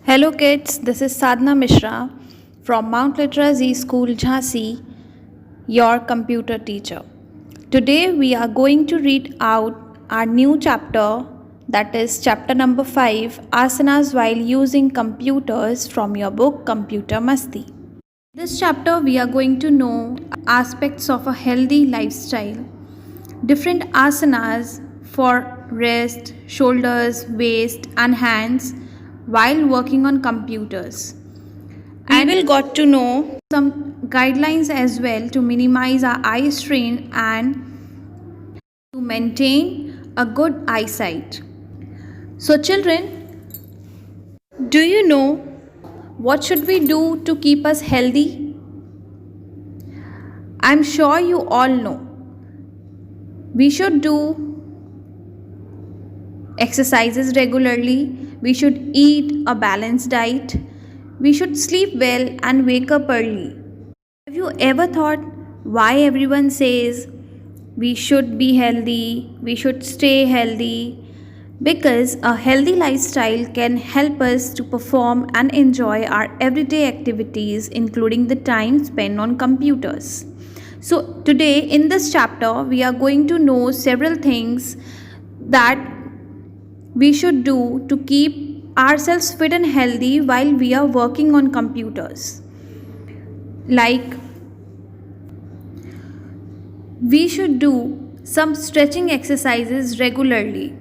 Hello kids, this is Sadhna Mishra from Mount Literacy School Jhansi, your computer teacher. Today we are going to read out our new chapter, that is chapter number 5, Asanas while using computers, from your book Computer Masti. In this chapter we are going to know aspects of a healthy lifestyle, different asanas for wrist, shoulders, waist and hands while working on computers. And we will got to know some guidelines as well to minimize our eye strain and to maintain a good eyesight. So children, do you know what should we do to keep us healthy? I'm sure you all know. We should do exercises regularly, we should eat a balanced diet, we should sleep well and wake up early. Have you ever thought why everyone says we should be healthy, we should stay healthy? Because a healthy lifestyle can help us to perform and enjoy our everyday activities, including the time spent on computers. So today in this chapter we are going to know several things that we should do to keep ourselves fit and healthy while we are working on computers. Like, we should do some stretching exercises regularly.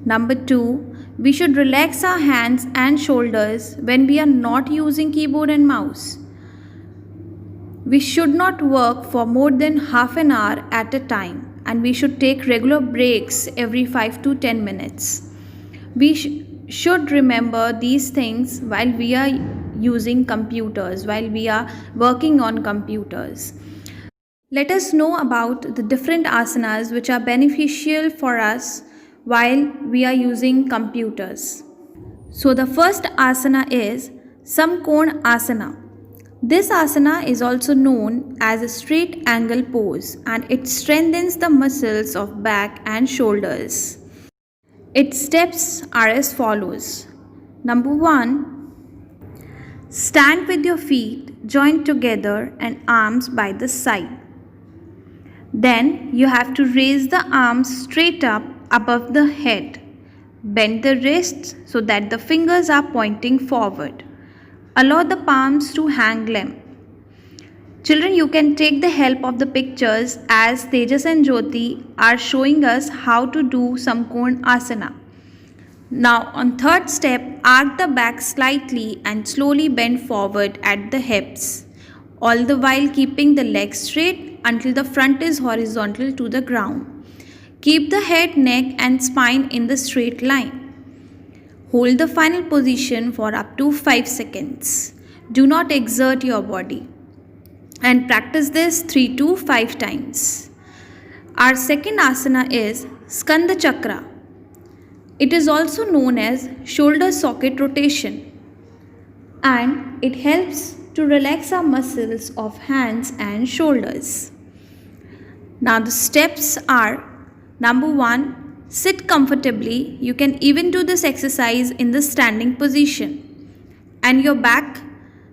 Number 2, we should relax our hands and shoulders when we are not using keyboard and mouse. We should not work for more than half an hour at a time, and we should take regular breaks every 5 to 10 minutes. We should remember these things while we are using computers, while we are working on computers. Let us know about the different asanas which are beneficial for us while we are using computers. So the first asana is Samkona Asana. This asana is also known as a straight angle pose, and it strengthens the muscles of back and shoulders. Its steps are as follows. Number 1, stand with your feet joined together and arms by the side. Then you have to raise the arms straight up above the head. Bend the wrists so that the fingers are pointing forward. Allow the palms to hang limp. Children, you can take the help of the pictures as Tejas and Jyoti are showing us how to do Samkona Asana. Now on third step, arc the back slightly and slowly bend forward at the hips, all the while keeping the legs straight until the front is horizontal to the ground. Keep the head, neck and spine in the straight line. Hold the final position for up to 5 seconds. Do not exert your body. And practice this 3 to 5 times. Our second asana is Skanda Chakra. It is also known as shoulder socket rotation. And it helps to relax our muscles of hands and shoulders. Now the steps are: number 1, sit comfortably. You can even do this exercise in the standing position. And your back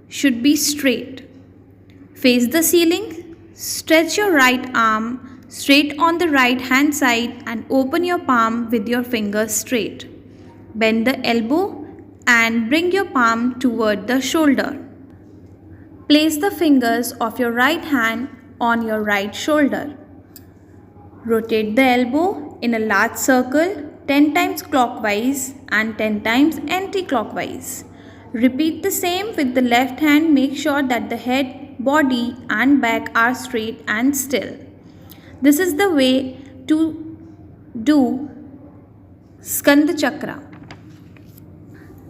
should be straight. Face the ceiling. Stretch your right arm straight on the right hand side and open your palm with your fingers straight. Bend the elbow and bring your palm toward the shoulder. Place the fingers of your right hand on your right shoulder. Rotate the elbow in a large circle 10 times clockwise and 10 times anti-clockwise. Repeat the same with the left hand. Make sure that the head, body and back are straight and still. This is the way to do Skanda Chakra.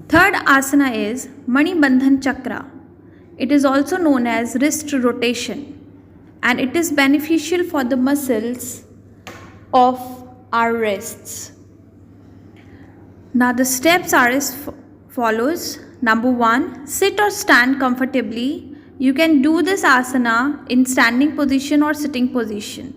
Third asana is Mani Bandhan Chakra. It is also known as wrist rotation, and it is beneficial for the muscles of our wrists. Now the steps are as follows. Number 1, sit or stand comfortably. You can do this asana in standing position or sitting position.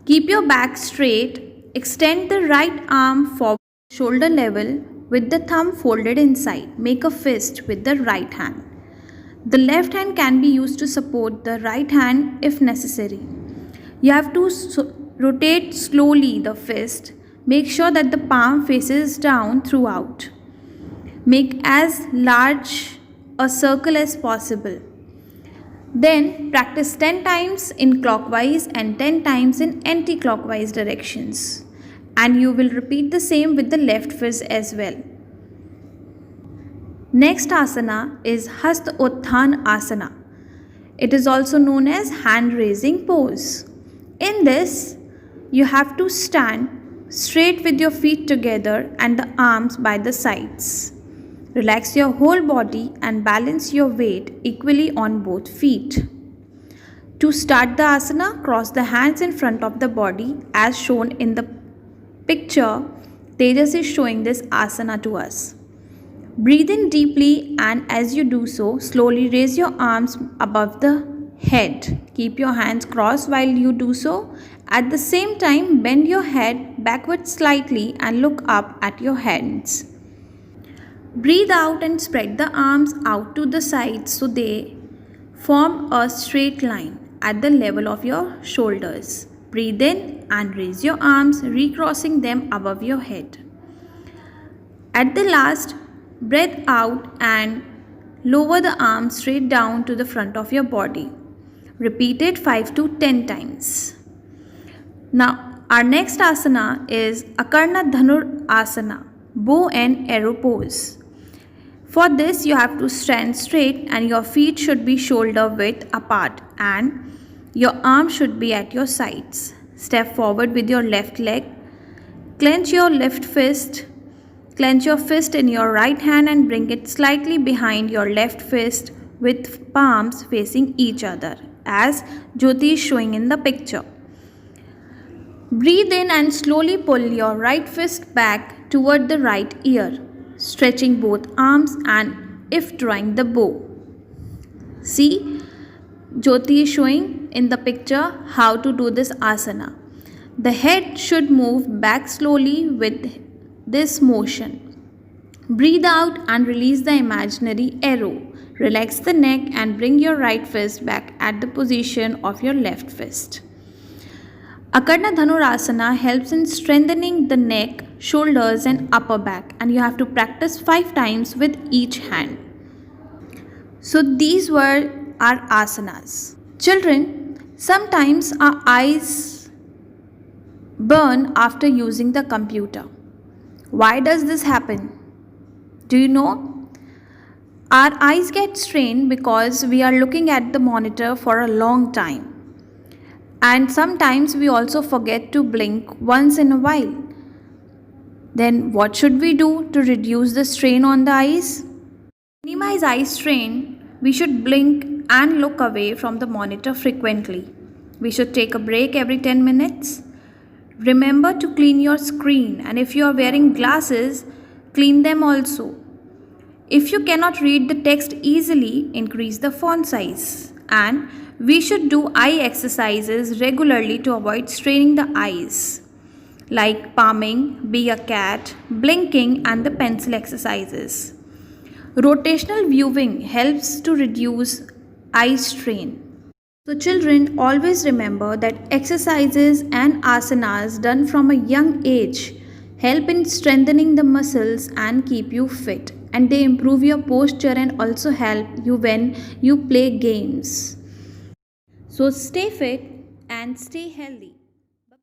Keep your back straight. Extend the right arm forward, shoulder level. with the thumb folded inside. Make a fist with the right hand. The left hand can be used to support the right hand if necessary. You have to rotate slowly the fist. Make sure that the palm faces down throughout. Make as large a circle as possible. Then practice 10 times in clockwise and 10 times in anti-clockwise directions. And you will repeat the same with the left fist as well. Next asana is Hasta Utthan Asana. It is also known as hand raising pose. In this, you have to stand straight with your feet together and the arms by the sides. Relax your whole body and balance your weight equally on both feet. To start the asana, cross the hands in front of the body as shown in the picture. Tejas is showing this asana to us. Breathe in deeply, and as you do so, slowly raise your arms above the head. Keep your hands crossed while you do so. At the same time, bend your head backwards slightly and look up at your hands. Breathe out and spread the arms out to the sides so they form a straight line at the level of your shoulders. Breathe in and raise your arms, recrossing them above your head. At the last, breath out and lower the arms straight down to the front of your body. Repeat it 5 to 10 times. Now, our next asana is Akarna Dhanur Asana, bow and arrow pose. For this, you have to stand straight and your feet should be shoulder width apart and your arms should be at your sides. Step forward with your left leg. Clench your left fist. Clench your fist in your right hand and bring it slightly behind your left fist with palms facing each other, as Jyoti is showing in the picture. Breathe in and slowly pull your right fist back toward the right ear, stretching both arms and if drawing the bow. See, Jyoti is showing in the picture how to do this asana. The head should move back slowly with this motion. Breathe out and release the imaginary arrow. Relax the neck and bring your right fist back at the position of your left fist. Akarna Dhanurasana helps in strengthening the neck, shoulders and upper back, and you have to practice 5 times with each hand. So these were our asanas. Children, sometimes our eyes burn after using the computer. Why does this happen? Do you know? Our eyes get strained because we are looking at the monitor for a long time. And sometimes we also forget to blink once in a while. Then what should we do to reduce the strain on the eyes? To minimize eye strain, we should blink and look away from the monitor frequently. We should take a break every 10 minutes. Remember to clean your screen, and if you are wearing glasses, clean them also. If you cannot read the text easily, increase the font size. And we should do eye exercises regularly to avoid straining the eyes, like palming, be a cat, blinking and the pencil exercises. Rotational viewing helps to reduce eye strain. So children, always remember that exercises and asanas done from a young age help in strengthening the muscles and keep you fit, and they improve your posture and also help you when you play games. So stay fit and stay healthy.